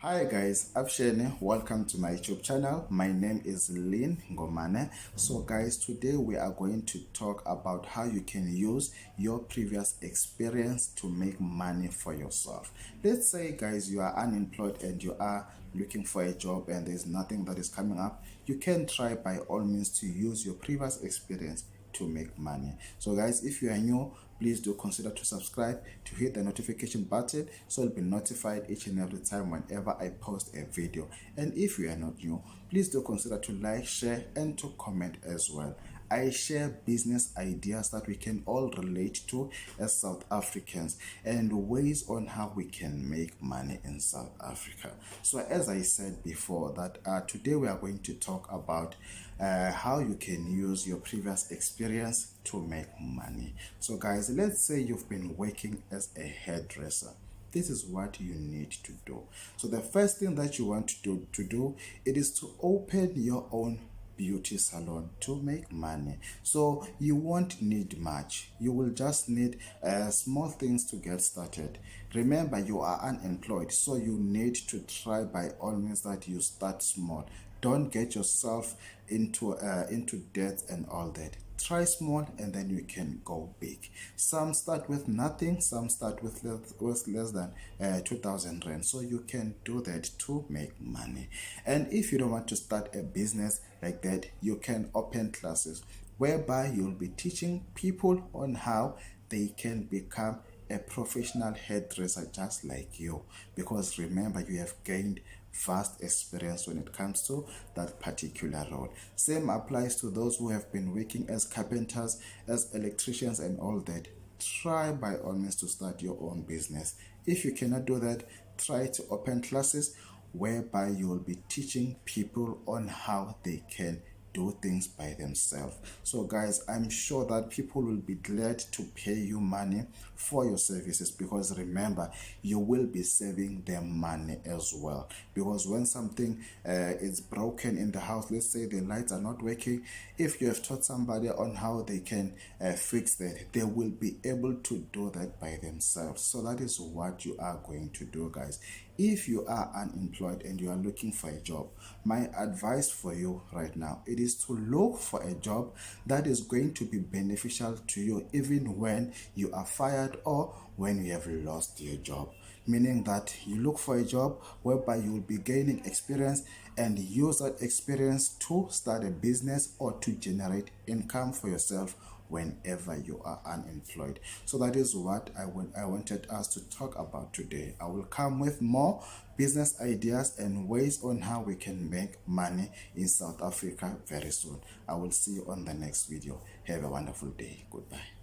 Hi guys, Abshene, welcome to my YouTube channel. My name is Lynn Ngomane. So guys, today we are going to talk about how you can use your previous experience to make money for yourself. Let's say guys, you are unemployed and you are looking for a job and there's nothing that is coming up. You can try by all means to use your previous experience to make money. So guys, if you are new, please do consider to subscribe, to hit the notification button so you'll be notified each and every time whenever I post a video. And if you are not new, please do consider to like, share and to comment as well. I share business ideas that we can all relate to as South Africans and ways on how we can make money in South Africa. So as I said before that today we are going to talk about how you can use your previous experience to make money. So guys, let's say you've been working as a hairdresser. This is what you need to do. So the first thing that you want to do it is to open your own beauty salon to make money. So you won't need much. You will just need small things to get started. Remember, you are unemployed, so you need to try by all means that you start small. Don't get yourself into debt and all that. Try small and then you can go big. Some start with nothing, some start with less than 2,000 rand. So you can do that to make money. And if you don't want to start a business like that, you can open classes whereby you'll be teaching people on how they can become a professional hairdresser just like you, because remember, you have gained vast experience when it comes to that particular role. Same applies to those who have been working as carpenters, as electricians and all that. Try by all means to start your own business. If you cannot do that, try to open classes whereby you will be teaching people on how they can do things by themselves. So guys, I'm sure that people will be glad to pay you money for your services, because remember, you will be saving them money as well. Because when something is broken in the house, let's say the lights are not working, if you have taught somebody on how they can fix that, they will be able to do that by themselves. So that is what you are going to do, guys. If you are unemployed and you are looking for a job, my advice for you right now, it is to look for a job that is going to be beneficial to you even when you are fired or when you have lost your job. Meaning that you look for a job whereby you will be gaining experience and use that experience to start a business or to generate income for yourself whenever you are unemployed. So that is what I wanted us to talk about today. I will come with more business ideas and ways on how we can make money in South Africa very soon. I will see you on the next video. Have a wonderful day. Goodbye.